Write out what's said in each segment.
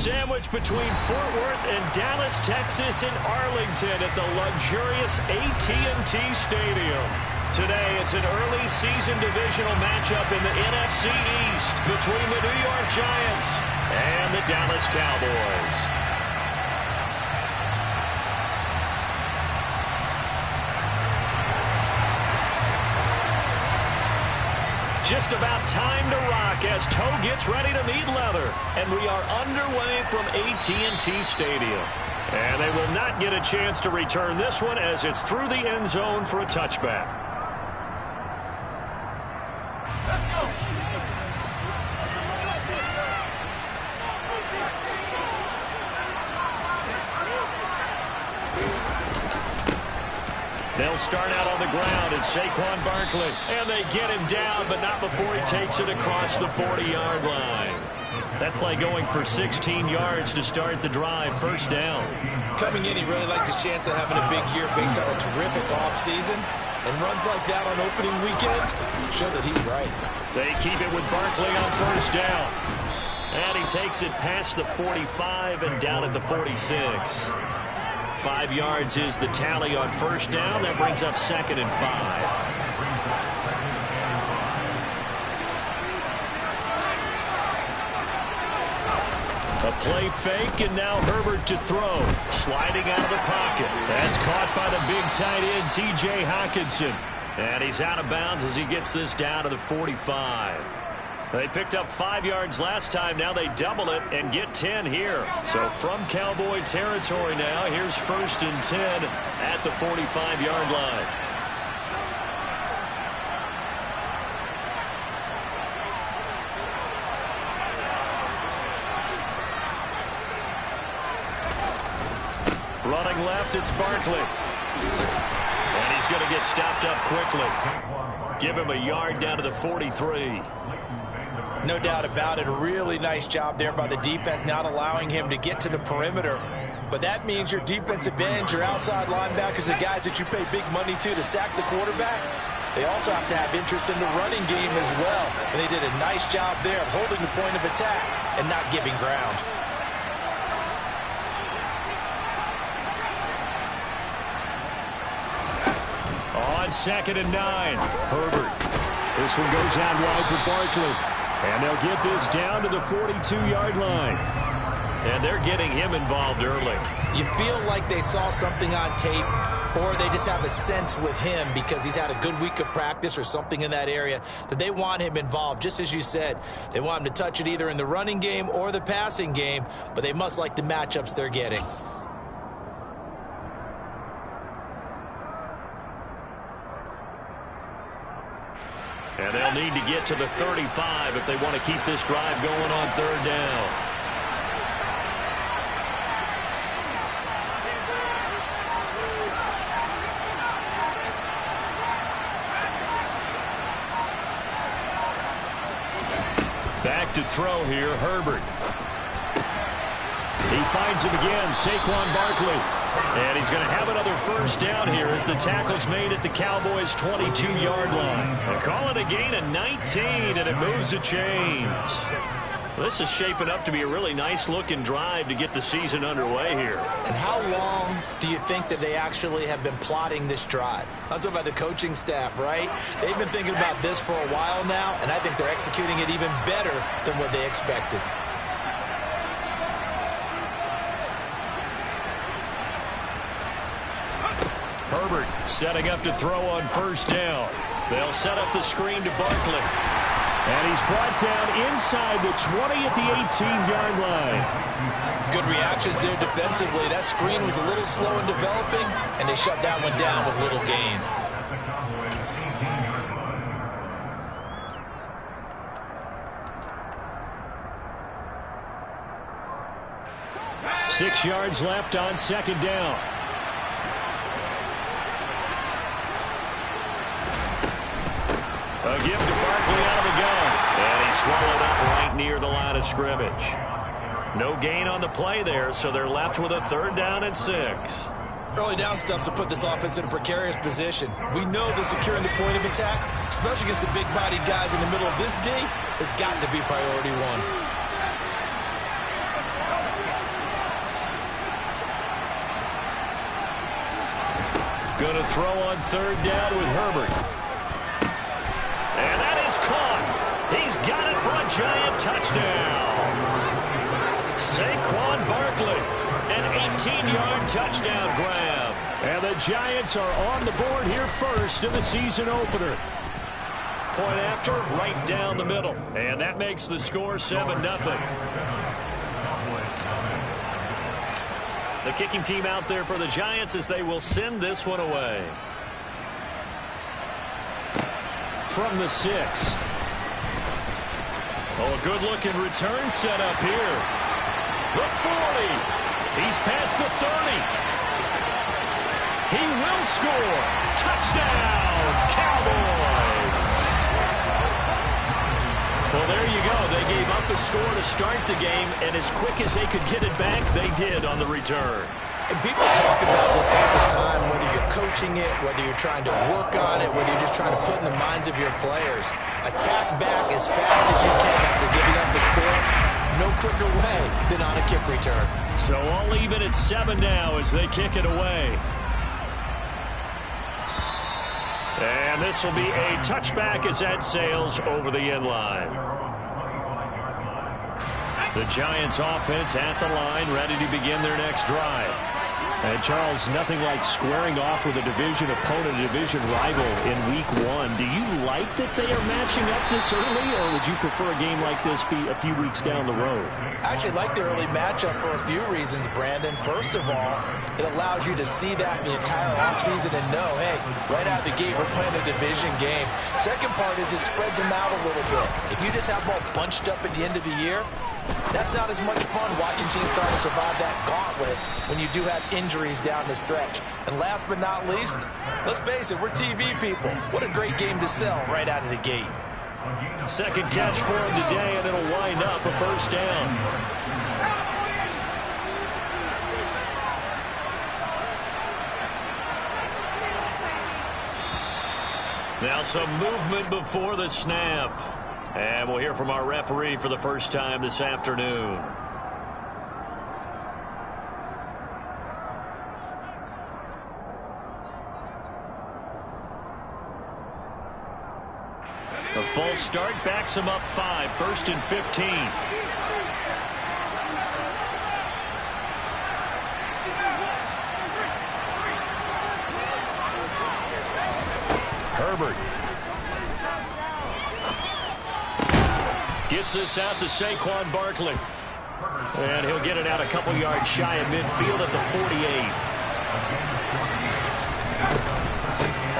sandwich between Fort Worth and Dallas, Texas, and Arlington at the luxurious AT&T Stadium. Today, it's an early season divisional matchup in the NFC East between the New York Giants and the Dallas Cowboys. Just about time to rock as toe gets ready to meet leather. And we are underway from AT&T Stadium. And they will not get a chance to return this one as it's through the end zone for a touchback. Let's go. They'll start out on the ground. It's Saquon Barkley. And they get him down, but not before he takes it across the 40-yard line. That play going for 16 yards to start the drive. First down. Coming in, he really liked his chance of having a big year based on a terrific offseason. And runs like that on opening weekend show that he's right. They keep it with Barkley on first down. And he takes it past the 45 and down at the 46. 5 yards is the tally on first down. That brings up 2nd and 5. A play fake, and now Herbert to throw. Sliding out of the pocket. That's caught by the big tight end, T.J. Hockenson. And he's out of bounds as he gets this down to the 45. They picked up 5 yards last time. Now they double it and get 10 here. So from Cowboy territory now, here's 1st and 10 at the 45-yard line. Running left, it's Barkley. And he's going to get stopped up quickly. Give him a yard down to the 43. No doubt about it. A really nice job there by the defense, not allowing him to get to the perimeter. But that means your defensive ends, your outside linebackers, the guys that you pay big money to sack the quarterback, they also have to have interest in the running game as well. And they did a nice job there of holding the point of attack and not giving ground. On 2nd and 9, Herbert. This one goes out wide for Barkley. And they'll get this down to the 42-yard line. And they're getting him involved early. You feel like they saw something on tape, or they just have a sense with him because he's had a good week of practice or something in that area that they want him involved. Just as you said, they want him to touch it either in the running game or the passing game, but they must like the matchups they're getting. And they'll need to get to the 35 if they want to keep this drive going on 3rd down. Back to throw here, Herbert. He finds him again, Saquon Barkley. And he's going to have another first down here as the tackle's made at the Cowboys' 22-yard line. They call it a gain of 19, and it moves the chains. This is shaping up to be a really nice-looking drive to get the season underway here. And how long do you think that they actually have been plotting this drive? I'm talking about the coaching staff, right? They've been thinking about this for a while now, and I think they're executing it even better than what they expected. Herbert setting up to throw on first down. They'll set up the screen to Barkley. And he's brought down inside the 20 at the 18-yard line. Good reactions there defensively. That screen was a little slow in developing, and they shut that one down with little gain. Six yards left on 2nd down. A give to Barkley out of the gun. And he's swallowed up right near the line of scrimmage. No gain on the play there, so they're left with a 3rd down and 6. Early down stuff to put this offense in a precarious position. We know that securing the point of attack, especially against the big-bodied guys in the middle of this D, has got to be priority one. Going to throw on third down with Herbert. And that is caught. He's got it for a Giant touchdown. Saquon Barkley, an 18-yard touchdown grab. And the Giants are on the board here first in the season opener. Point after, right down the middle. And that makes the score 7-0. The kicking team out there for the Giants as they will send this one away. From the 6. Oh, a good-looking return set up here. The 40. He's past the 30. He will score. Touchdown, Cowboys. Well, there you go. They gave up a score to start the game, and as quick as they could get it back, they did on the return. And people talk about this all the time, whether you're coaching it, whether you're trying to work on it, whether you're just trying to put in the minds of your players. Attack back as fast as you can after giving up the score. No quicker way than on a kick return. So all even at 7 now as they kick it away. And this will be a touchback as that sails over the end line. The Giants offense at the line, ready to begin their next drive. And Charles, nothing like squaring off with a division opponent, a division rival in week 1. Do you like that they are matching up this early, or would you prefer a game like this be a few weeks down the road? I actually like the early matchup for a few reasons, Brandon. First of all, it allows you to see that the entire offseason and know, hey, right out of the gate, we're playing a division game. Second part is it spreads them out a little bit. If you just have them all bunched up at the end of the year, that's not as much fun watching teams trying to survive that gauntlet when you do have injuries down the stretch. And last but not least, let's face it, we're TV people. What a great game to sell right out of the gate. Second catch for him today, and it'll wind up a first down. Now some movement before the snap. And we'll hear from our referee for the first time this afternoon. A false start backs him up 5, 1st and 15. Herbert. Gets this out to Saquon Barkley. And he'll get it out a couple yards shy of midfield at the 48.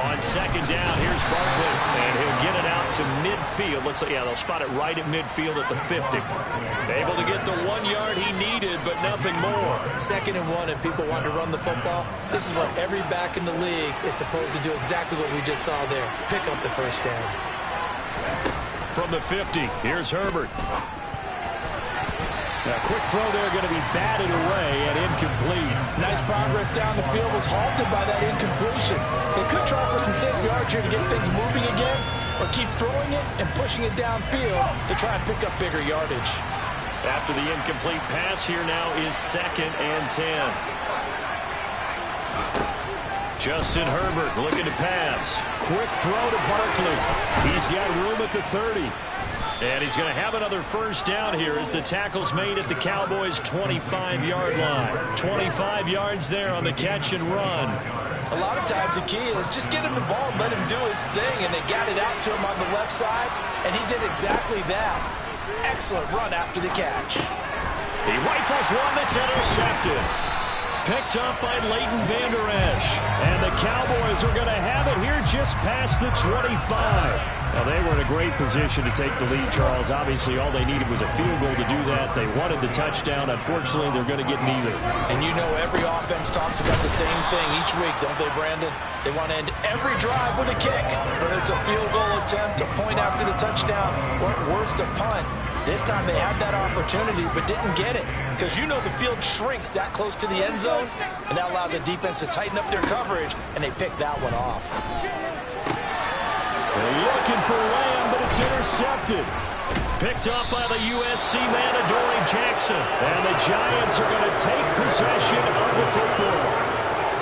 On second down, here's Barkley. And he'll get it out to midfield. They'll spot it right at midfield at the 50. Able to get the 1 yard he needed, but nothing more. 2nd and 1, and people want to run the football. This is what every back in the league is supposed to do, exactly what we just saw there. Pick up the first down. From the 50, here's Herbert. Now, quick throw there, going to be batted away and incomplete. Nice progress down the field, was halted by that incompletion. They could try for some safe yards here to get things moving again, or keep throwing it and pushing it downfield to try and pick up bigger yardage. After the incomplete pass, here now is 2nd and 10. Justin Herbert looking to pass. Quick throw to Barkley. He's got room at the 30. And he's going to have another first down here as the tackle's made at the Cowboys' 25-yard line. 25 yards there on the catch and run. A lot of times the key is just get him the ball and let him do his thing, and they got it out to him on the left side, and he did exactly that. Excellent run after the catch. He rifles one that's intercepted. Picked up by Leighton Vander Esch. And the Cowboys are going to have it here just past the 25. Now, they were in a great position to take the lead, Charles. Obviously, all they needed was a field goal to do that. They wanted the touchdown. Unfortunately, they're going to get neither. And you know every offense talks about the same thing each week, don't they, Brandon? They want to end every drive with a kick, whether it's a field goal attempt, a point after the touchdown, or at worst, a punt. This time they had that opportunity but didn't get it, because you know the field shrinks that close to the end zone, and that allows the defense to tighten up their coverage, and they pick that one off. They're looking for Lamb, but it's intercepted. Picked up by the USC man, Adoree Jackson. And the Giants are going to take possession of the football.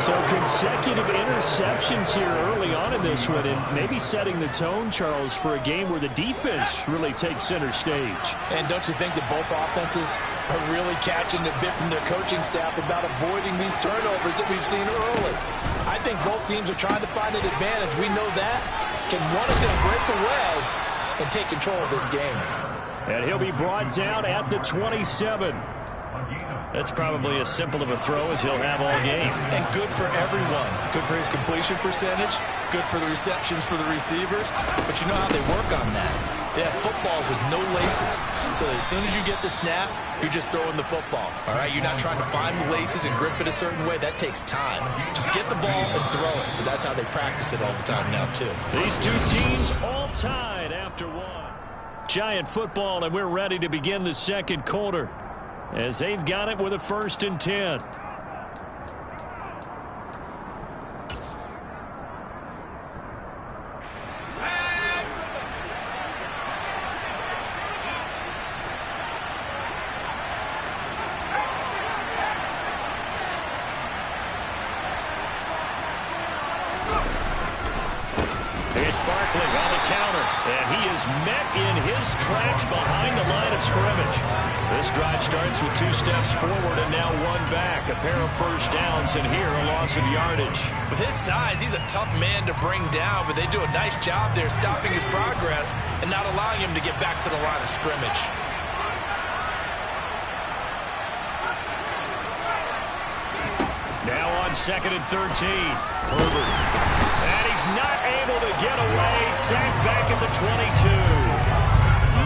So consecutive interceptions here early on in this one, and maybe setting the tone, Charles, for a game where the defense really takes center stage. And don't you think that both offenses are really catching a bit from their coaching staff about avoiding these turnovers that we've seen early? I think both teams are trying to find an advantage. We know that. Can one of them break away and take control of this game? And he'll be brought down at the 27. That's probably as simple of a throw as he'll have all game. And good for everyone. Good for his completion percentage. Good for the receptions for the receivers. But you know how they work on that. They have footballs with no laces. So as soon as you get the snap, you're just throwing the football. All right, you're not trying to find the laces and grip it a certain way. That takes time. Just get the ball and throw it. So that's how they practice it all the time now, too. These two teams all tied after one. Giant football, and we're ready to begin the second quarter, as they've got it with a 1st and 10. It's Barkley on the counter, and he is met in his tracks behind the line of scrimmage. This drive starts with 2 steps forward and now 1 back. A pair of first downs, and here a loss of yardage. With his size, he's a tough man to bring down, but they do a nice job there stopping his progress and not allowing him to get back to the line of scrimmage. Now on 2nd and 13. Herbert. And he's not able to get away. Sacked back at the 22.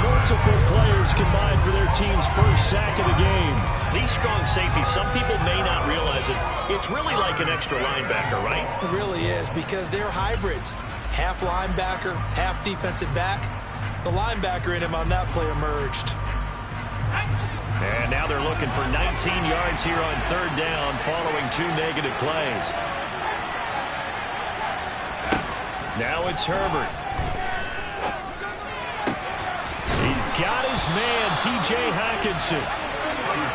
Multiple players combined for their team's first sack of the game. These strong safeties, some people may not realize it. It's really like an extra linebacker, right? It really is, because they're hybrids. Half linebacker, half defensive back. The linebacker in him on that play emerged. And now they're looking for 19 yards here on 3rd down following 2 negative plays. Now it's Herbert. He's got his man, T.J. Hockenson.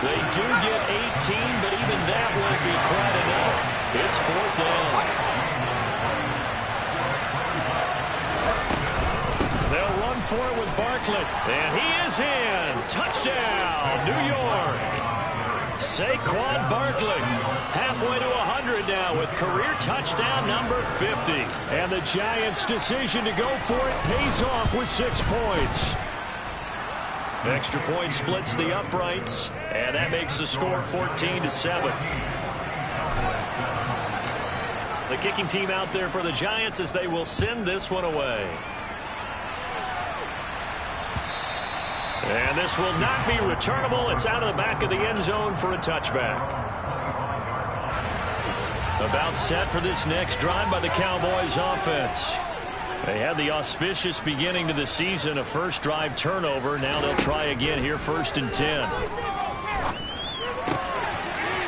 They do get 18, but even that won't be quite enough. It's 4th down. They'll run for it with Barkley. And he is in. Touchdown, New York. Saquon Barkley, halfway to 100 now with career touchdown number 50. And the Giants' decision to go for it pays off with 6 points. Extra point splits the uprights, and that makes the score 14-7. The kicking team out there for the Giants as they will send this one away. And this will not be returnable. It's out of the back of the end zone for a touchback. About set for this next drive by the Cowboys offense. They had the auspicious beginning to the season, a first drive turnover. Now they'll try again here, 1st and 10.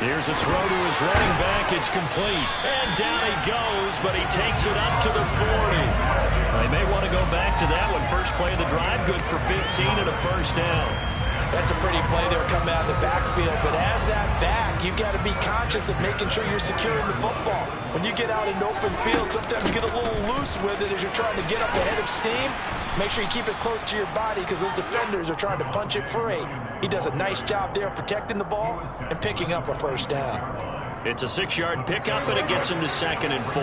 Here's a throw to his running back. It's complete. And down he goes, but he takes it up to the 40. They may want to go back to that one. First play of the drive, good for 15 and a 1st down. That's a pretty play there coming out of the backfield. But as that back, you've got to be conscious of making sure you're securing the football. When you get out in open field, sometimes you get a little loose with it as you're trying to get up ahead of steam. Make sure you keep it close to your body because those defenders are trying to punch it free. He does a nice job there protecting the ball and picking up a 1st down. It's a 6-yard pickup, and it gets him to 2nd and 4.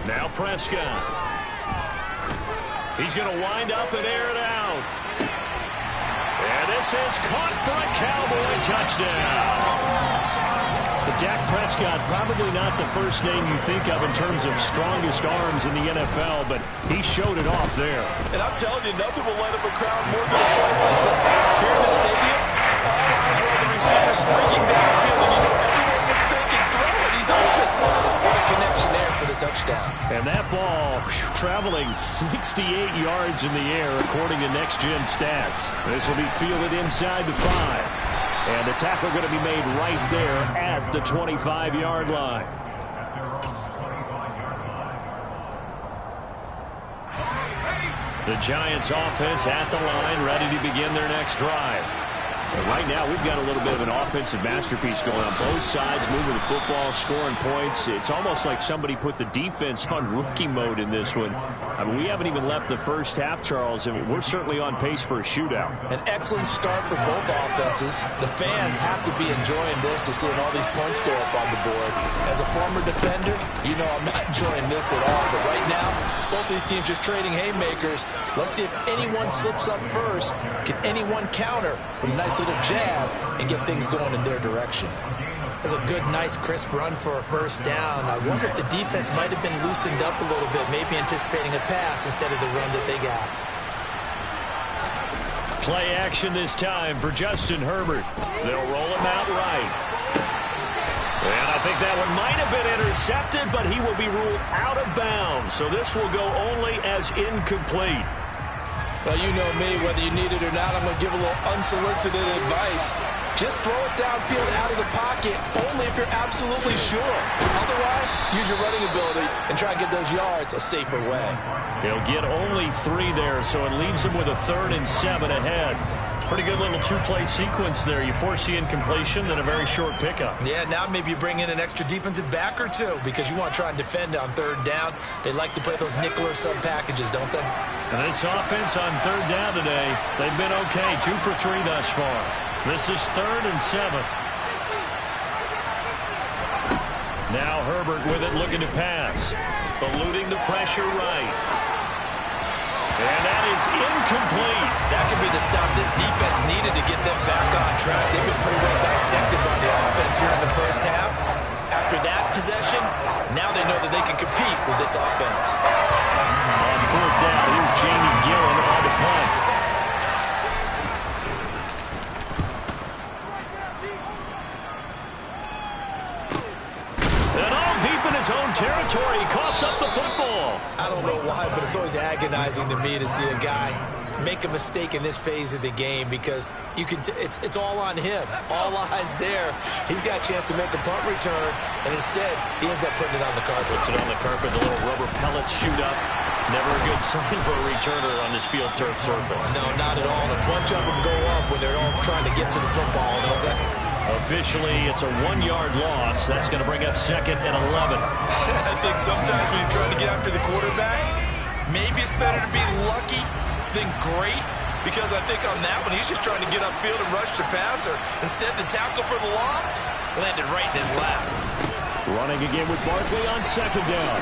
Now Prescott. He's going to wind up and air it out. And this is caught for a Cowboy touchdown. But Dak Prescott, probably not the first name you think of in terms of strongest arms in the NFL, but he showed it off there. And I'm telling you, nothing will light up a crowd more than a play like that. Here in the stadium, all eyes were on the receiver streaking downfield, and you know everyone was thinking, throw it, he's open. What a connection there for the touchdown. And that ball traveling 68 yards in the air, according to Next Gen Stats. This will be fielded inside the 5. And the tackle going to be made right there at the 25-yard line. The Giants offense at the line, ready to begin their next drive. And right now, we've got a little bit of an offensive masterpiece going on both sides, moving the football, scoring points. It's almost like somebody put the defense on rookie mode in this one. I mean, we haven't even left the first half, Charles, and we're certainly on pace for a shootout. An excellent start for both offenses. The fans have to be enjoying this to seeing all these points go up on the board. As a former defender, you know I'm not enjoying this at all. But right now, both these teams just trading haymakers. Let's see if anyone slips up first. Can anyone counter with a nice little jab and get things going in their direction? That's a good, nice, crisp run for a first down. I wonder if the defense might have been loosened up a little bit, maybe anticipating a pass instead of the run that they got. Play action this time for Justin Herbert. They'll roll him out right. And I think that one might have been intercepted, but he will be ruled out of bounds. So this will go only as incomplete. Well, you know me, whether you need it or not, I'm going to give a little unsolicited advice. Just throw it downfield out of the pocket, only if you're absolutely sure. Otherwise, use your running ability and try and get those yards a safer way. He'll get only 3 there, so it leaves him with a 3rd and 7 ahead. Pretty good little 2-play sequence there. You force the incompletion, then a very short pickup. Yeah, now maybe you bring in an extra defensive back or two because you want to try and defend on 3rd down. They like to play those nickel or sub packages, don't they? And this offense on 3rd down today, they've been okay. 2 for 3 thus far. This is 3rd and 7. Now Herbert with it, looking to pass. Eluding the pressure right. And that is incomplete. That could be the stop this defense needed to get them back on track. They've been pretty well dissected by the offense here in the first half. After that possession, now they know that they can compete with this offense. On 4th down, here's Jamie Gillen on the punt. And all deep in his own territory, he coughs up the football. I don't know why, but it's always agonizing to me to see a guy make a mistake in this phase of the game because you can. It's all on him. All eyes there. He's got a chance to make a punt return, and instead he ends up putting it on the carpet. Puts it on the carpet. The little rubber pellets shoot up. Never a good sign for a returner on this field turf surface. No, not at all. A bunch of them go up when they're all trying to get to the football, don't they? Officially, it's a 1-yard loss. That's going to bring up 2nd and 11. I think sometimes when you're trying to get after the quarterback, maybe it's better to be lucky than great, because I think on that one, he's just trying to get upfield and rush the passer. Instead, the tackle for the loss landed right in his lap. Running again with Barkley on 2nd down.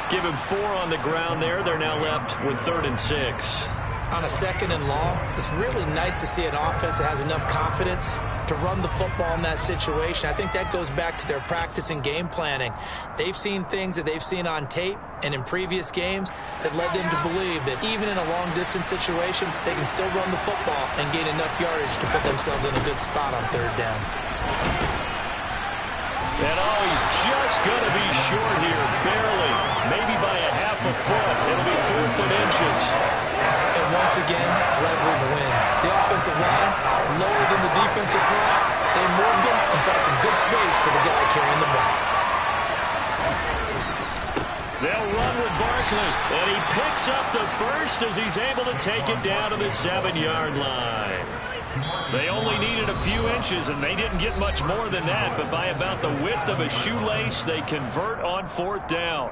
Give him 4 on the ground there. They're now left with 3rd and 6. On a 2nd and long, it's really nice to see an offense that has enough confidence to run the football in that situation. I think that goes back to their practice and game planning. They've seen things that they've seen on tape and in previous games that led them to believe that even in a long-distance situation, they can still run the football and gain enough yardage to put themselves in a good spot on 3rd down. And he's just going to be short here, barely, maybe by a half a foot. It'll be 4th and inches. And once again, leverage wins. The offensive line, lower than the defensive front. They moved them and found some good space for the guy carrying the ball. They'll run with Barkley, and he picks up the first as he's able to take it down to the 7-yard line. They only needed a few inches, and they didn't get much more than that, but by about the width of a shoelace, they convert on 4th down.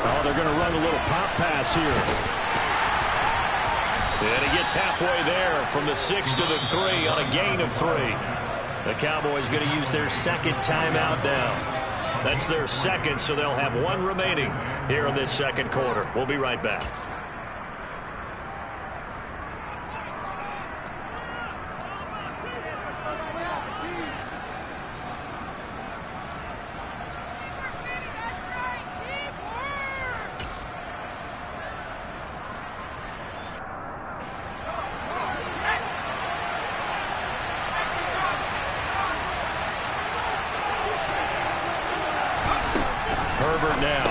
Oh, they're going to run a little pop pass here. And he gets halfway there from the 6 to the 3 on a gain of 3. The Cowboys going to use their 2nd timeout now. That's their 2nd, so they'll have 1 remaining here in this 2nd quarter. We'll be right back. Herbert now.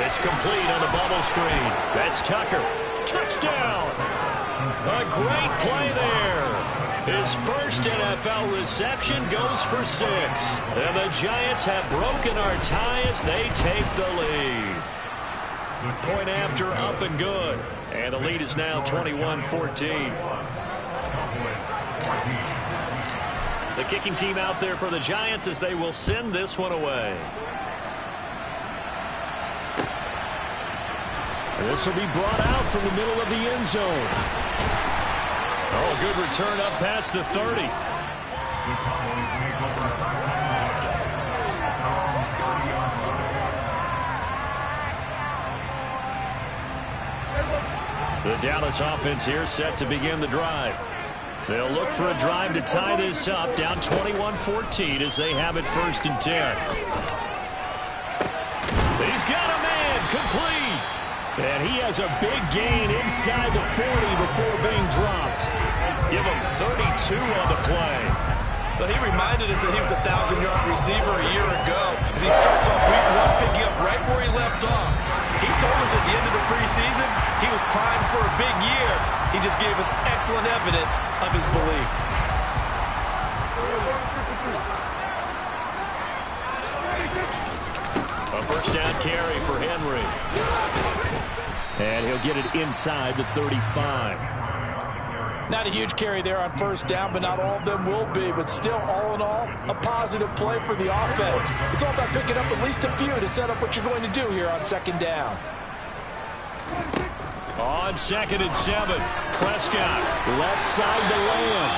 It's complete on the bubble screen. That's Tucker. Touchdown! A great play there. His first NFL reception goes for 6. And the Giants have broken our tie as they take the lead. Point after, up and good. And the lead is now 21-14. The kicking team out there for the Giants as they will send this one away. This will be brought out from the middle of the end zone. Oh, good return up past the 30. The Dallas offense here set to begin the drive. They'll look for a drive to tie this up, down 21-14 as they have it 1st and 10. He's got a man, complete. And he has a big gain inside the 40 before being dropped. Give him 32 on the play. But he reminded us that he was a 1,000-yard receiver a year ago as he starts off week 1 picking up right where he left off. He told us at the end of the preseason he was primed for a big year. He just gave us excellent evidence of his belief. A first down carry for Henry. And he'll get it inside the 35. Not a huge carry there on first down, but not all of them will be. But still, all in all, a positive play for the offense. It's all about picking up at least a few to set up what you're going to do here on 2nd down. On 2nd and 7, Prescott, left side to Lamb.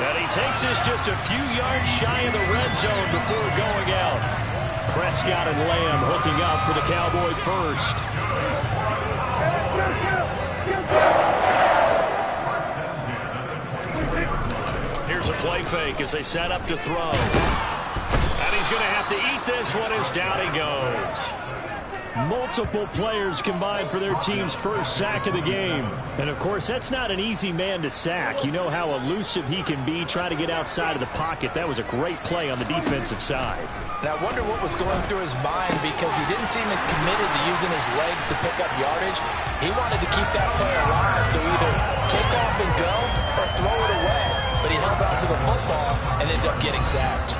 And he takes this just a few yards shy of the red zone before going out. Prescott and Lamb hooking up for the Cowboy first. Here's a play fake as they set up to throw. And he's going to have to eat this one as down he goes. Multiple players combined for their team's first sack of the game. And, of course, that's not an easy man to sack. You know how elusive he can be trying to get outside of the pocket. That was a great play on the defensive side. And I wonder what was going through his mind because he didn't seem as committed to using his legs to pick up yardage. He wanted to keep that play alive to either take off and go or throw it away. But he held on to the football and ended up getting sacked.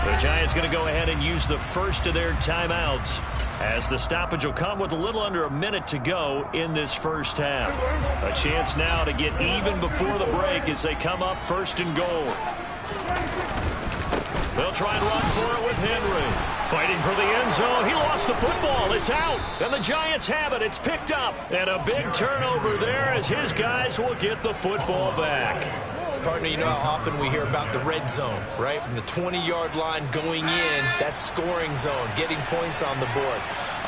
The Giants going to go ahead and use the first of their timeouts as the stoppage will come with a little under a minute to go in this first half. A chance now to get even before the break as they come up 1st and goal. They'll try and run for it with Henry. Fighting for the end zone. He lost the football. It's out. And the Giants have it. It's picked up. And a big turnover there as his guys will get the football back. Partner, you know how often we hear about the red zone, right? From the 20-yard line going in, that's scoring zone, getting points on the board.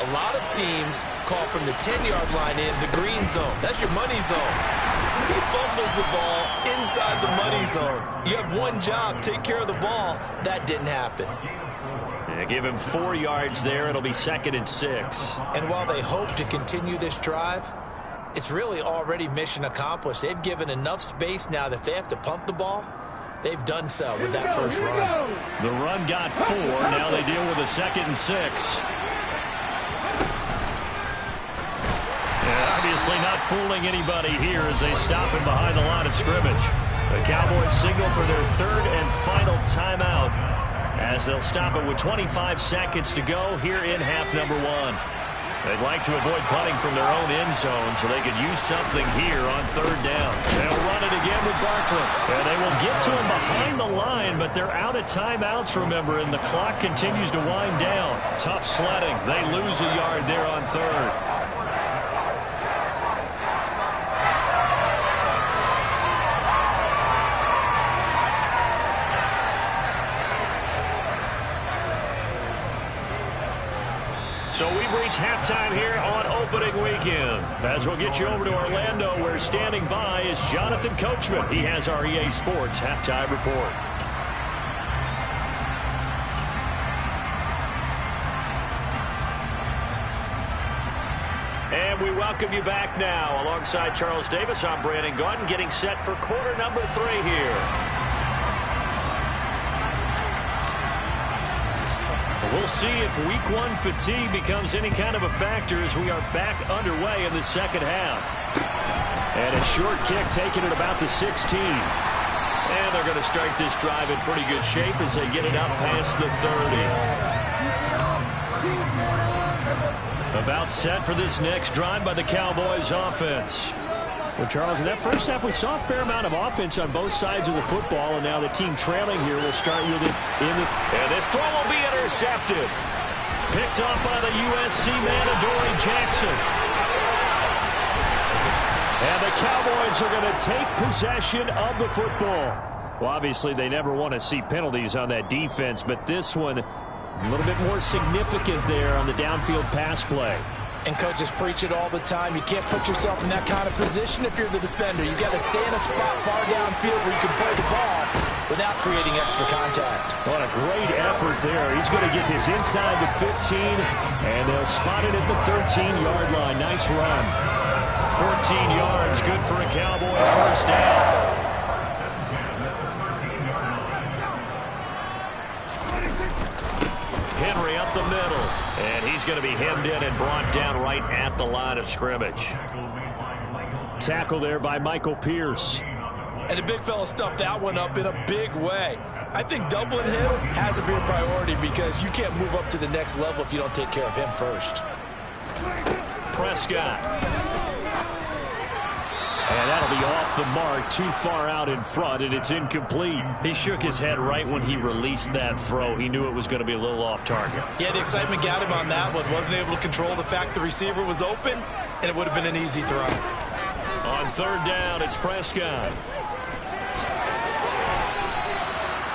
A lot of teams call from the 10-yard line in the green zone. That's your money zone. He fumbles the ball inside the money zone. You have one job, take care of the ball. That didn't happen. Yeah, give him 4 yards there. It'll be 2nd and 6. And while they hope to continue this drive, it's really already mission accomplished. They've given enough space now that if they have to punt the ball, they've done so with that first run. The run got 4. Now they deal with a 2nd and 6. And obviously not fooling anybody here as they stop him behind the line of scrimmage. The Cowboys signal for their 3rd and final timeout as they'll stop it with 25 seconds to go here in half number 1. They'd like to avoid punting from their own end zone so they could use something here on 3rd down. They'll run it again with Barkley. And they will get to him behind the line, but they're out of timeouts, remember, and the clock continues to wind down. Tough sledding. They lose a yard there on 3rd. So we've reached halftime here on opening weekend. As we'll get you over to Orlando, where standing by is Jonathan Coachman. He has our EA Sports halftime report. And we welcome you back now. Alongside Charles Davis, I'm Brandon Gaudin, getting set for quarter number 3 here. We'll see if week 1 fatigue becomes any kind of a factor as we are back underway in the second half. And a short kick taken at about the 16. And they're going to start this drive in pretty good shape as they get it up past the 30. About set for this next drive by the Cowboys offense. Well, Charles, in that first half, we saw a fair amount of offense on both sides of the football, and now the team trailing here will start with it in the... And this throw will be intercepted. Picked off by the USC man, Adoree Jackson. And the Cowboys are going to take possession of the football. Well, obviously, they never want to see penalties on that defense, but this one a little bit more significant there on the downfield pass play. And coaches preach it all the time. You can't put yourself in that kind of position if you're the defender. You got to stay in a spot far downfield where you can play the ball without creating extra contact. What a great effort there. He's going to get this inside the 15, and they'll spot it at the 13-yard line. Nice run. 14 yards, good for a Cowboy first down. Henry up the middle, and he's going to be hemmed in and brought down right at the line of scrimmage. Tackle there by Michael Pierce. And the big fella stuffed that one up in a big way. I think doubling him has to be a priority because you can't move up to the next level if you don't take care of him first. Prescott. And that'll be off the mark, too far out in front, and it's incomplete. He shook his head right when he released that throw. He knew it was going to be a little off target. Yeah, the excitement got him on that one. Wasn't able to control the fact the receiver was open, and it would have been an easy throw. On third down, it's Prescott.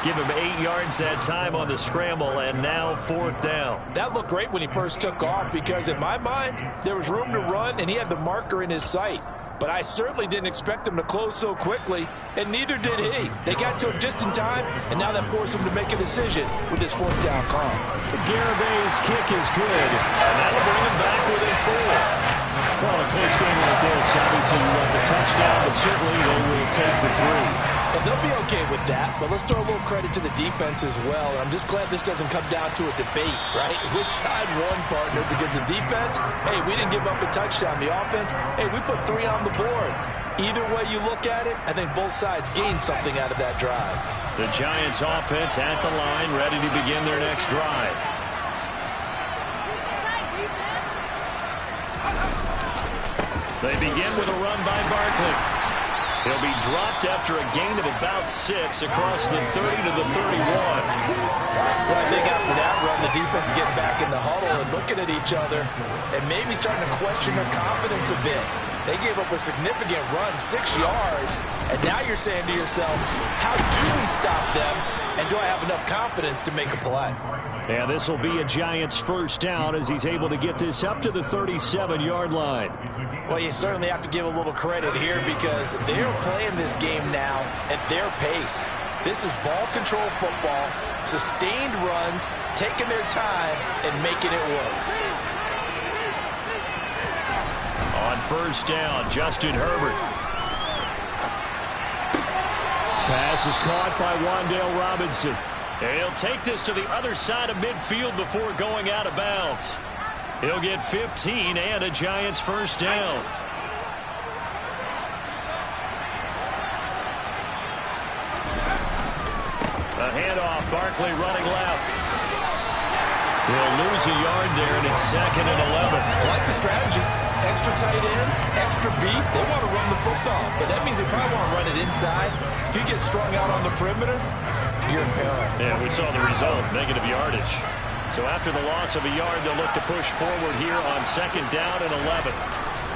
Give him 8 yards that time on the scramble, and now fourth down. That looked great when he first took off because, in my mind, there was room to run, and he had the marker in his sight. But I certainly didn't expect him to close so quickly, and neither did he. They got to him just in time, and now that forced him to make a decision with his fourth down call. Garibay's kick is good. And that'll bring him back within 4. Well, a close game like this, obviously you want the touchdown, but certainly they will take the 3. And they'll be okay with that, but let's throw a little credit to the defense as well. I'm just glad this doesn't come down to a debate, right? Which side won, partner? Because the defense, hey, we didn't give up a touchdown. The offense, hey, we put 3 on the board. Either way you look at it, I think both sides gained something out of that drive. The Giants offense at the line, ready to begin their next drive. They begin with a run by Barkley. He'll be dropped after a gain of about 6 across the 30 to the 31. Well, I think after that run, the defense is getting back in the huddle and looking at each other and maybe starting to question their confidence a bit. They gave up a significant run, 6 yards, and now you're saying to yourself, how do we stop them, and do I have enough confidence to make a play? And this will be a Giants first down as he's able to get this up to the 37-yard line. Well, you certainly have to give a little credit here because they're playing this game now at their pace. This is ball control football, sustained runs, taking their time and making it work. On first down, Justin Herbert. Pass is caught by Wan'Dale Robinson. He'll take this to the other side of midfield before going out of bounds. He'll get 15 and a Giants first down. A handoff, Barkley running left. He'll lose a yard there, and it's 2nd and 11. I like the strategy. Extra tight ends, extra beef. They want to run the football, but that means they probably want to run it inside. If you get strung out on the perimeter, you're in peril. Yeah, we saw the result, negative yardage. So after the loss of a yard, they'll look to push forward here on 2nd down and 11.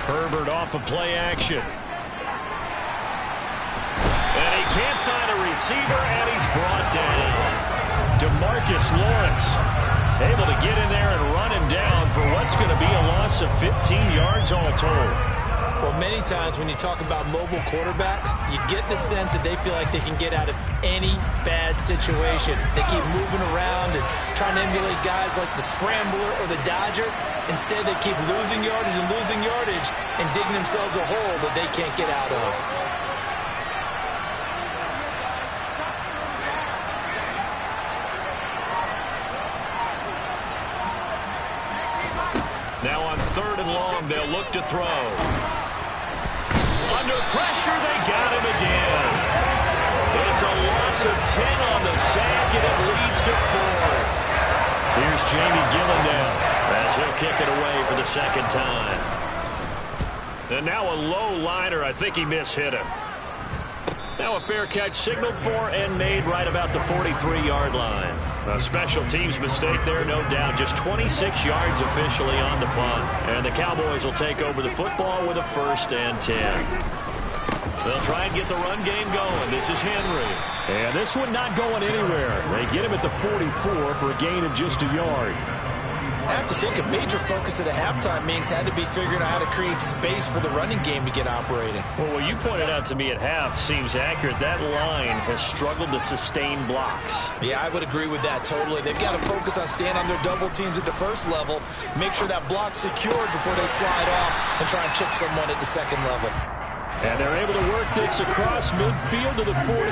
Herbert off of play action. And he can't find a receiver, and he's brought down. DeMarcus Lawrence able to get in there and run him down for what's going to be a loss of 15 yards all told. Well, many times when you talk about mobile quarterbacks, you get the sense that they feel like they can get out of any bad situation. They keep moving around and trying to emulate guys like the Scrambler or the Dodger. Instead, they keep losing yardage and digging themselves a hole that they can't get out of. Now on 3rd and long, they'll look to throw. Under pressure, they got him again. It's a loss of 10 on the sack, and it leads to 4th. Here's Jamie Gillen now as he'll kick it away for the second time. And now a low liner. I think he mishit him. Now a fair catch signaled for and made right about the 43-yard line. A special teams mistake there, no doubt. Just 26 yards officially on the punt. And the Cowboys will take over the football with a 1st and 10. They'll try and get the run game going. This is Henry. And this one not going anywhere. They get him at the 44 for a gain of just a yard. I have to think a major focus at the halftime meetings had to be figuring out how to create space for the running game to get operating. Well, what you pointed out to me at half seems accurate. That line has struggled to sustain blocks. Yeah, I would agree with that totally. They've got to focus on staying on their double teams at the first level, make sure that block's secured before they slide off and try and chip someone at the second level. And they're able to work this across midfield to the 48.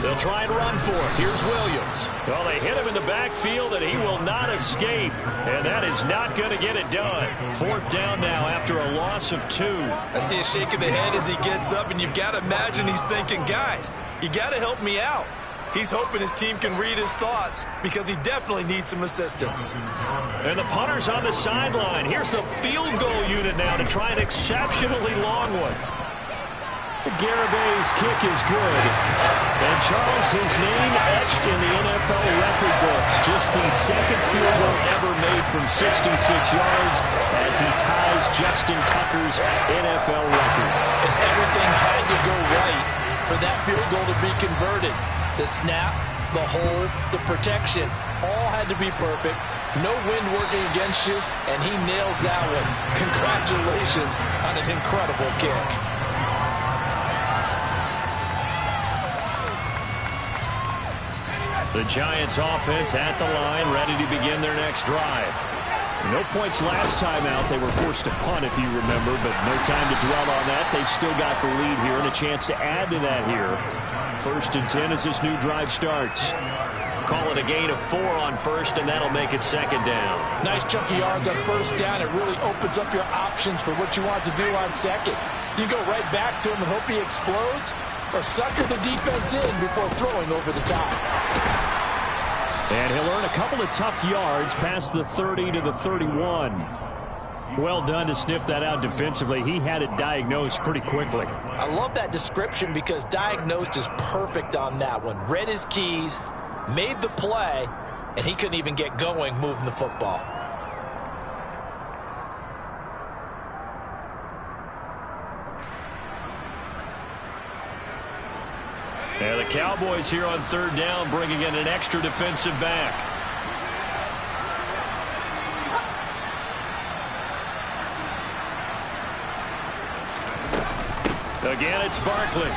They'll try and run for it. Here's Williams. Well, they hit him in the backfield, and he will not escape. And that is not going to get it done. 4th down now after a loss of 2. I see a shake of the head as he gets up, and you've got to imagine he's thinking, guys, you got to help me out. He's hoping his team can read his thoughts because he definitely needs some assistance. And the punter's on the sideline. Here's the field goal unit now to try an exceptionally long one. Garabay's kick is good. And Charles, his name etched in the NFL record books. Just the second field goal ever made from 66 yards as he ties Justin Tucker's NFL record. And everything had to go right for that field goal to be converted. The snap, the hold, the protection, all had to be perfect. No wind working against you, and he nails that one. Congratulations on an incredible kick. The Giants offense at the line, ready to begin their next drive. No points last time out. They were forced to punt, if you remember, but no time to dwell on that. They've still got the lead here and a chance to add to that here. 1st and 10 as this new drive starts. Call it a gain of 4 on 1st, and that'll make it 2nd down. Nice chunky yards on 1st down. It really opens up your options for what you want to do on 2nd. You go right back to him and hope he explodes, or sucker the defense in before throwing over the top. And he'll earn a couple of tough yards past the 30 to the 31. Well done to sniff that out defensively. He had it diagnosed pretty quickly. I love that description because diagnosed is perfect on that one. Read his keys, made the play, and he couldn't even get going moving the football. And the Cowboys here on 3rd down, bringing in an extra defensive back. Again, it's Barkley.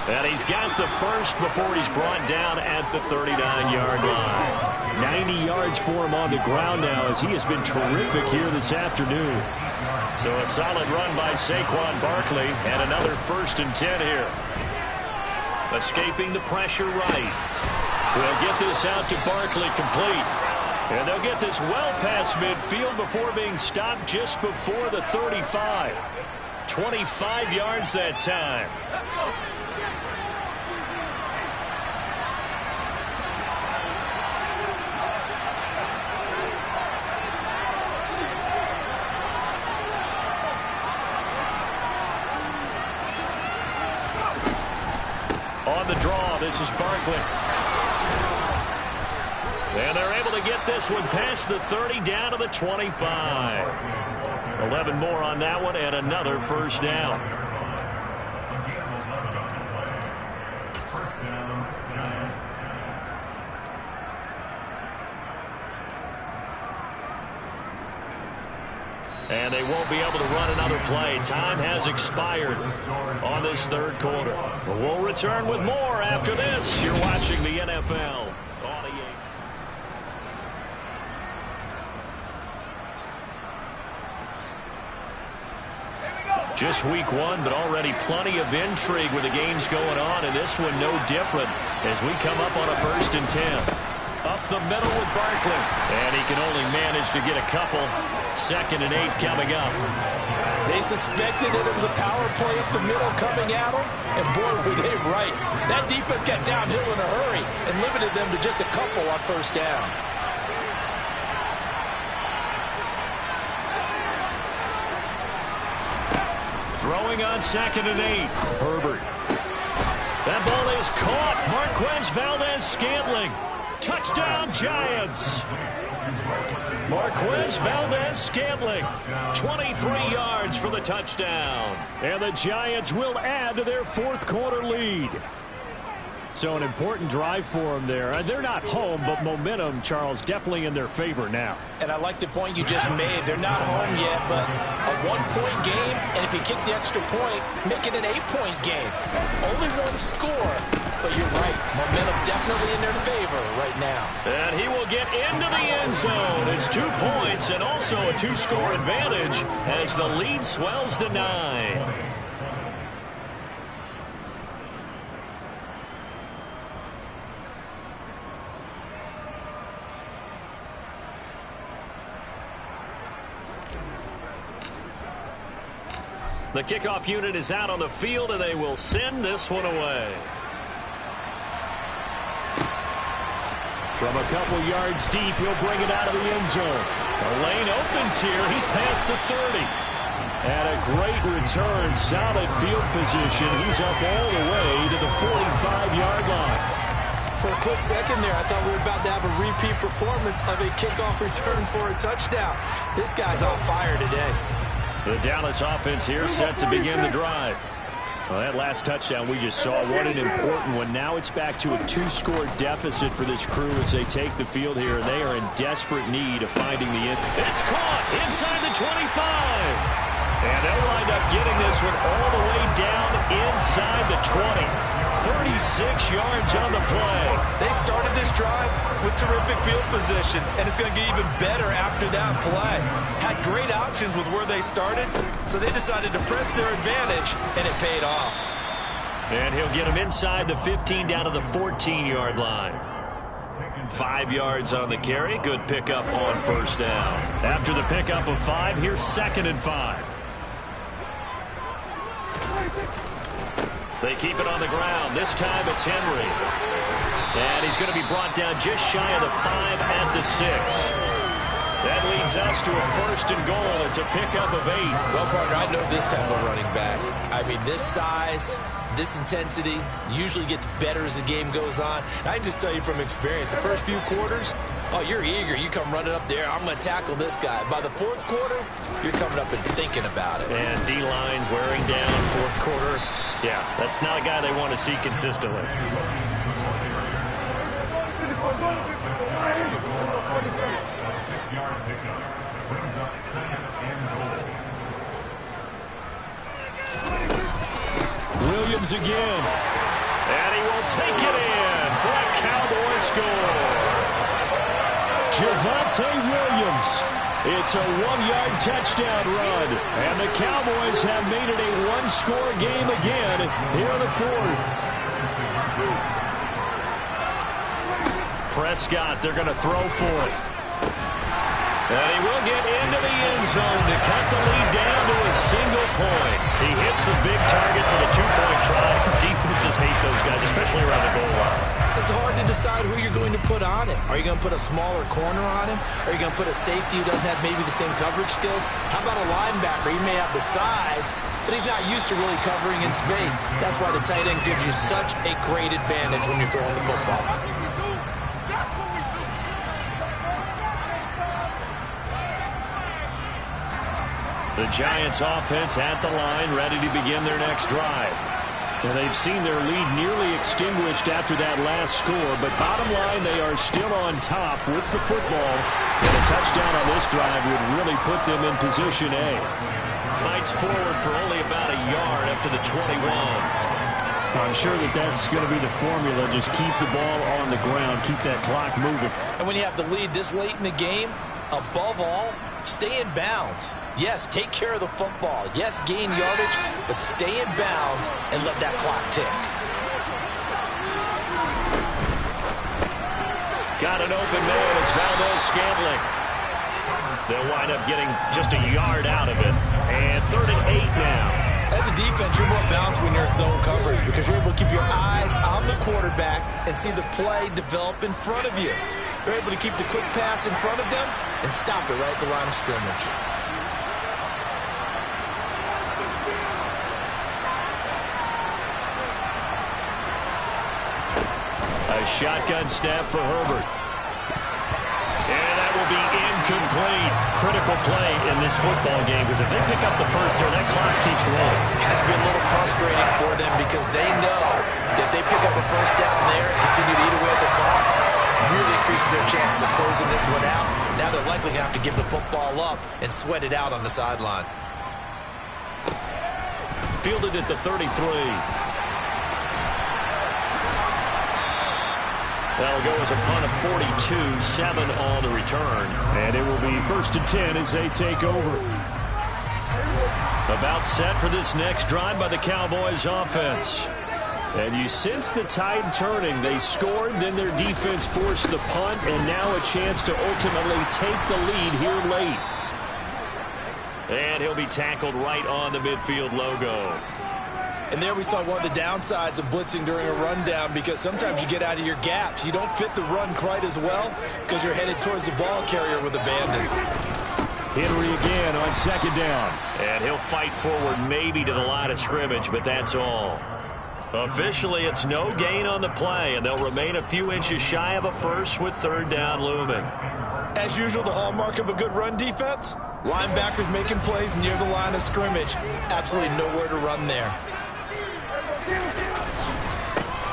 And he's got the 1st before he's brought down at the 39-yard line. 90 yards for him on the ground now as he has been terrific here this afternoon. So a solid run by Saquon Barkley and another 1st and 10 here. Escaping the pressure right. We'll get this out to Barkley complete. And they'll get this well past midfield before being stopped just before the 35. 25 yards that time. On the draw, this is Barkley. And they're able to get this one past the 30 down to the 25. 11 more on that one and another 1st down. And they won't be able to run another play. Time has expired on this 3rd quarter. We'll return with more after this. You're watching the NFL on the 8. Just week 1, but already plenty of intrigue with the games going on, and this one no different as we come up on a 1st and 10. Up the middle with Barkley. And he can only manage to get a couple. 2nd and 8 coming up. They suspected that it was a power play up the middle coming at them, and boy, were they right. That defense got downhill in a hurry and limited them to just a couple on 1st down. Throwing on 2nd and 8. Herbert. That ball is caught. Marquez Valdez-Scantling. Touchdown, Giants. Marquez Valdez-Scantling, 23 yards for the touchdown. And the Giants will add to their 4th quarter lead. So an important drive for them there. They're not home, but momentum, Charles, definitely in their favor now. And I like the point you just made. They're not home yet, but a 1-point game, and if you kick the extra point, make it an 8-point game. Only 1 score, but you're right. Momentum definitely in their favor right now. And he will get into the end zone. It's 2 points and also a 2-score advantage as the lead swells to 9. The kickoff unit is out on the field, and they will send this one away. From a couple yards deep, he'll bring it out of the end zone. The lane opens here. He's past the 30. And a great return, solid field position. He's up all the way to the 45-yard line. For a quick second there, I thought we were about to have a repeat performance of a kickoff return for a touchdown. This guy's on fire today. The Dallas offense here set to begin the drive. Well, that last touchdown we just saw, what an important one. Now it's back to a 2-score deficit for this crew as they take the field here. They are in desperate need of finding the end. It's caught inside the 25. And they'll wind up getting this one all the way down inside the 20. 36 yards on the play. They started this drive with terrific field position, and it's going to get even better after that play. Had great options with where they started, so they decided to press their advantage, and it paid off. And he'll get him inside the 15 down to the 14-yard line. 5 yards on the carry. Good pickup on 1st down. After the pickup of 5, here's 2nd and 5. They keep it on the ground. This time it's Henry. And he's going to be brought down just shy of the 5 at the 6. That leads us to a 1st and goal. It's a pickup of 8. Well, partner, I know this type of running back. I mean, this size, this intensity usually gets better as the game goes on. And I just tell you from experience, the first few quarters, oh, you're eager. You come running up there. I'm going to tackle this guy. By the 4th quarter, you're coming up and thinking about it. And D-line wearing down 4th quarter. Yeah, that's not a guy they want to see consistently. Williams again. And he will take it in for a Cowboy score. Javonte Williams. It's a 1-yard touchdown run. And the Cowboys have made it a 1-score game again here in the 4th. Prescott, they're going to throw for it. And he will get into the end zone to cut the lead down to a single point. He hits the big target for the 2-point try. Defenses hate those guys, especially around the goal line. It's hard to decide who you're going to put on him. Are you going to put a smaller corner on him? Are you going to put a safety who doesn't have maybe the same coverage skills? How about a linebacker? He may have the size, but he's not used to really covering in space. That's why the tight end gives you such a great advantage when you're throwing the football. The Giants offense at the line, ready to begin their next drive. And they've seen their lead nearly extinguished after that last score, but bottom line, they are still on top with the football. And a touchdown on this drive would really put them in position A. Fights forward for only about a yard up to the 21. I'm sure that's going to be the formula. Just keep the ball on the ground, keep that clock moving. And when you have the lead this late in the game, above all, stay in bounds. Yes, take care of the football. Yes, gain yardage, but stay in bounds and let that clock tick. got an open man. It's Valdez-Scantling. They'll wind up getting just a yard out of it. And 3rd and 8 now. As a defense, you're more balanced when you're in zone coverage because you're able to keep your eyes on the quarterback and see the play develop in front of you. You're able to keep the quick pass in front of them and stop it right at the line of scrimmage. A shotgun snap for Herbert. And that will be incomplete. Critical play in this football game because if they pick up the first there, that clock keeps rolling. Has been a little frustrating for them because they know that they pick up a first down there and continue to eat away at the clock, really increases their chances of closing this one out. Now they're likely going to have to give the football up and sweat it out on the sideline. Fielded at the 33. That'll go as a punt of 42, 7 on the return. And it will be 1st and 10 as they take over. About set for this next drive by the Cowboys offense. And you sense the tide turning. They scored, then their defense forced the punt, and now a chance to ultimately take the lead here late. And he'll be tackled right on the midfield logo. And there we saw one of the downsides of blitzing during a rundown because sometimes you get out of your gaps. You don't fit the run quite as well because you're headed towards the ball carrier with abandon. Henry again on 2nd down. And he'll fight forward maybe to the line of scrimmage, but that's all. Officially, it's no gain on the play, and they'll remain a few inches shy of a first with 3rd down looming. As usual, the hallmark of a good run defense, linebackers making plays near the line of scrimmage. Absolutely nowhere to run there.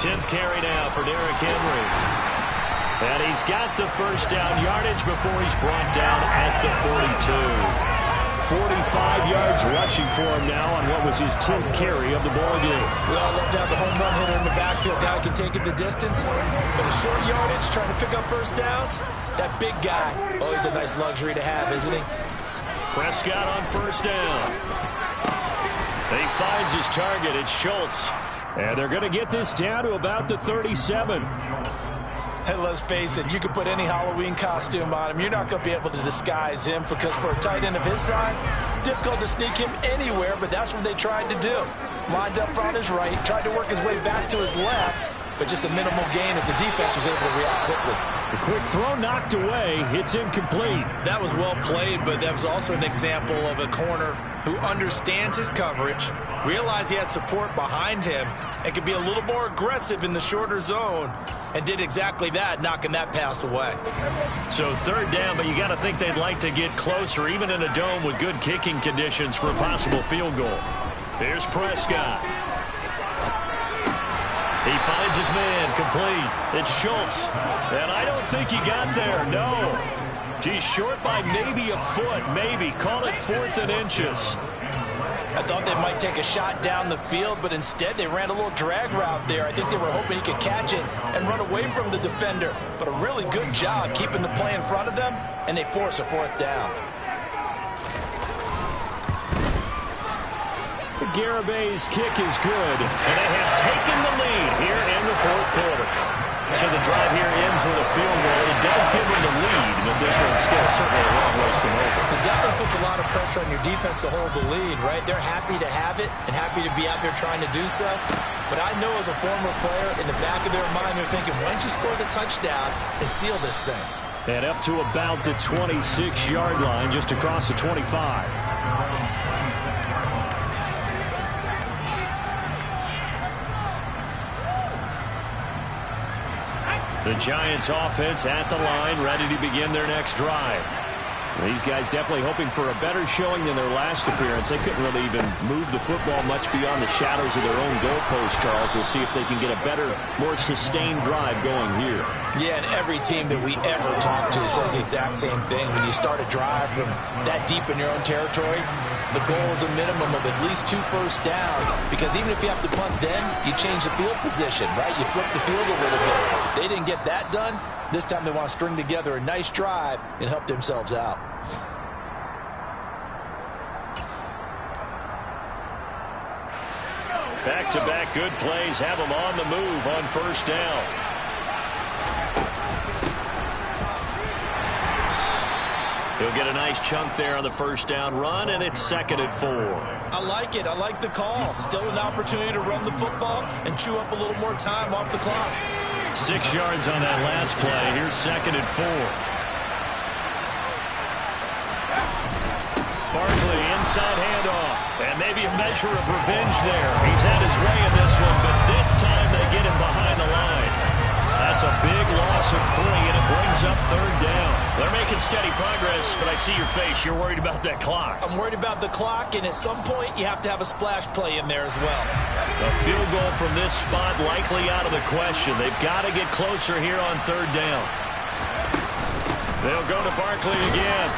10th carry now for Derrick Henry. And he's got the first down yardage before he's brought down at the 42. 45 yards rushing for him now on what was his 10th carry of the ball game. We all love to have the home run hitter in the backfield. Guy can take it the distance. But a short yardage, trying to pick up first downs, that big guy, always a nice luxury to have, isn't he? Prescott on 1st down. He finds his target. It's Schultz. And they're going to get this down to about the 37. And let's face it, you can put any Halloween costume on him. You're not going to be able to disguise him because for a tight end of his size, difficult to sneak him anywhere, but that's what they tried to do. Lined up on his right, tried to work his way back to his left, but just a minimal gain as the defense was able to react quickly. The quick throw knocked away. It's incomplete. That was well played, but that was also an example of a corner who understands his coverage, realized he had support behind him, and could be a little more aggressive in the shorter zone, and did exactly that, knocking that pass away. So 3rd down, but you got to think they'd like to get closer, even in a dome with good kicking conditions for a possible field goal. Here's Prescott. He finds his man, complete. It's Schultz. And I don't think he got there, no. He's short by maybe a foot, maybe. Call it 4th and inches. I thought they might take a shot down the field, but instead they ran a little drag route there. I think they were hoping he could catch it and run away from the defender. But a really good job keeping the play in front of them, and they force a 4th down. Garabay's kick is good, and they have taken the lead here in the 4th quarter. So the drive here ends with a field goal. It does give them the lead, but this one's still certainly a long ways from over. It definitely puts a lot of pressure on your defense to hold the lead, right? They're happy to have it and happy to be out there trying to do so. But I know as a former player, in the back of their mind, they're thinking, why don't you score the touchdown and seal this thing? And up to about the 26-yard line, just across the 25. The Giants offense at the line, ready to begin their next drive. These guys definitely hoping for a better showing than their last appearance. They couldn't really even move the football much beyond the shadows of their own goalpost, Charles. We'll see if they can get a better, more sustained drive going here. Yeah, and every team that we ever talk to says the exact same thing. When you start a drive from that deep in your own territory, the goal is a minimum of at least 2 first downs, because even if you have to punt then, you change the field position, right? You flip the field a little bit. They didn't get that done. This time they want to string together a nice drive and help themselves out. Back-to-back good plays have them on the move on 1st down. He'll get a nice chunk there on the first down run, and it's 2nd and 4. I like it. I like the call. Still an opportunity to run the football and chew up a little more time off the clock. 6 yards on that last play. Here's 2nd and 4. Barkley, inside handoff. And maybe a measure of revenge there. He's had his way in this one, but this time they get him behind the line. That's a big loss of 3, and it brings up 3rd down. They're making steady progress, but I see your face. You're worried about that clock. I'm worried about the clock, and at some point you have to have a splash play in there as well. A field goal from this spot likely out of the question. They've got to get closer here on 3rd down. They'll go to Barkley again.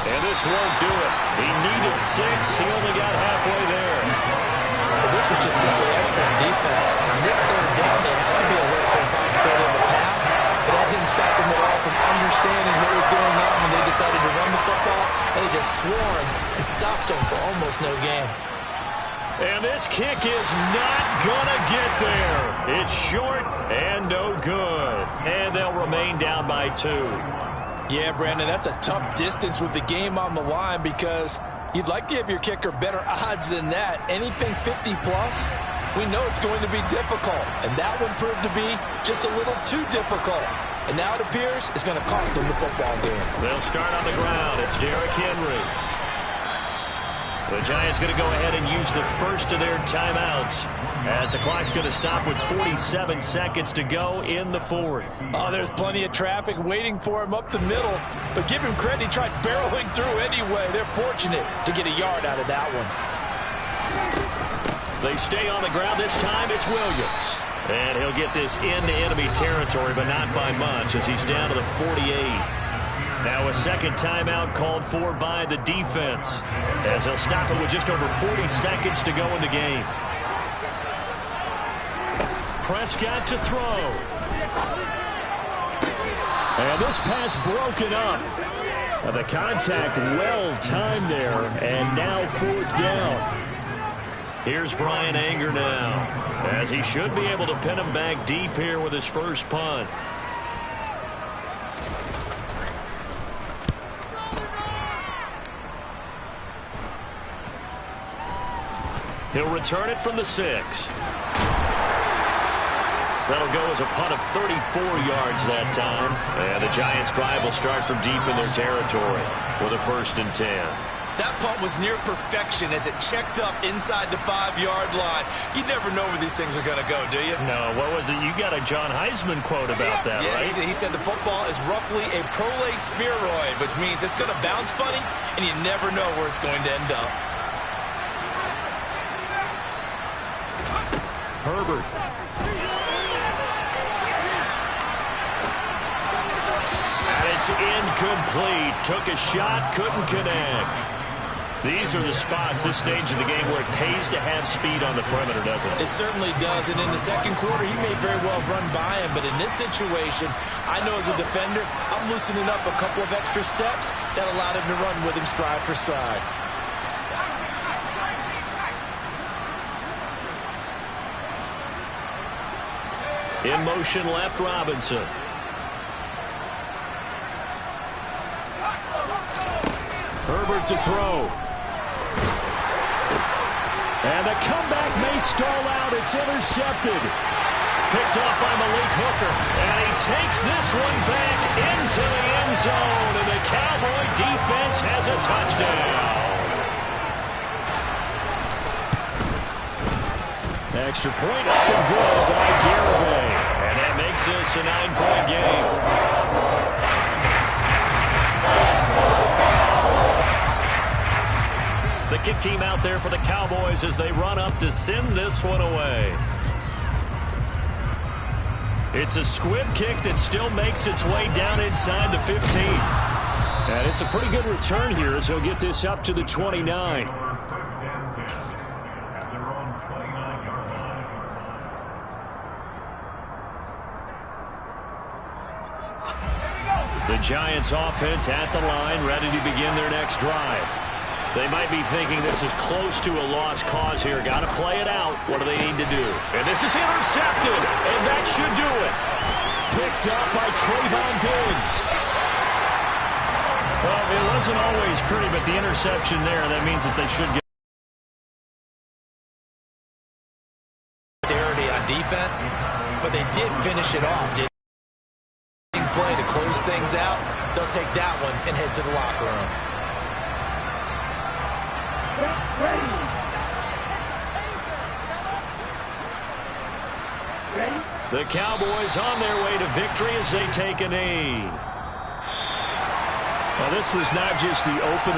And this won't do it. He needed 6. He only got halfway there. Well, this was just simply excellent defense. On this 3rd down, they had to be alert for the possibility of a pass, but that didn't stop them at all from understanding what was going on when they decided to run the football, and they just swarmed and stopped them for almost no gain. And this kick is not going to get there. It's short and no good. And they'll remain down by 2. Yeah, Brandon, that's a tough distance with the game on the line because you'd like to give your kicker better odds than that. Anything 50-plus, we know it's going to be difficult. And that one proved to be just a little too difficult. And now it appears it's going to cost them the football game. They'll start on the ground. It's Derrick Henry. The Giants going to go ahead and use the first of their timeouts as the clock's going to stop with 47 seconds to go in the 4th. Oh, there's plenty of traffic waiting for him up the middle. But give him credit, he tried barreling through anyway. They're fortunate to get a yard out of that one. They stay on the ground. This time it's Williams. And he'll get this into enemy territory, but not by much as he's down to the 48. Now a second timeout called for by the defense as they'll stop it with just over 40 seconds to go in the game. Prescott to throw. And this pass broken up. And the contact well timed there, and now 4th down. Here's Brian Anger now, as he should be able to pin him back deep here with his first punt. He'll return it from the 6. That'll go as a punt of 34 yards that time. And the Giants' drive will start from deep in their territory with a 1st and 10. That punt was near perfection as it checked up inside the 5-yard line. You never know where these things are going to go, do you? No, what was it? You got a John Heisman quote about that, yeah, right? He said the football is roughly a prolate spheroid, which means it's going to bounce funny, and you never know where it's going to end up. Herbert. And it's incomplete. Took a shot, couldn't connect. These are the spots, this stage of the game, where it pays to have speed on the perimeter, doesn't it? It certainly does, and in the second quarter, he may very well run by him, but in this situation, I know as a defender, I'm loosening up a couple of extra steps that allowed him to run with him stride for stride. In motion left, Robinson. Herbert to throw. And the comeback may stall out. It's intercepted. Picked off by Malik Hooker. And he takes this one back into the end zone. And the Cowboy defense has a touchdown. Extra point up and good by Garibay. And that makes this a 9-point game. The kick team out there for the Cowboys as they run up to send this one away. It's a squib kick that still makes its way down inside the 15. And it's a pretty good return here as he'll get this up to the 29. The Giants offense at the line, ready to begin their next drive. They might be thinking this is close to a lost cause here. Got to play it out. What do they need to do? And this is intercepted, and that should do it. Picked up by Trayvon Diggs. Well, It wasn't always pretty, but the interception there, that means that they should get on defense, but they did finish it off. Play to close things out. They'll take that one and head to the locker room. The Cowboys on their way to victory as they take a knee. Well, this was not just the opener.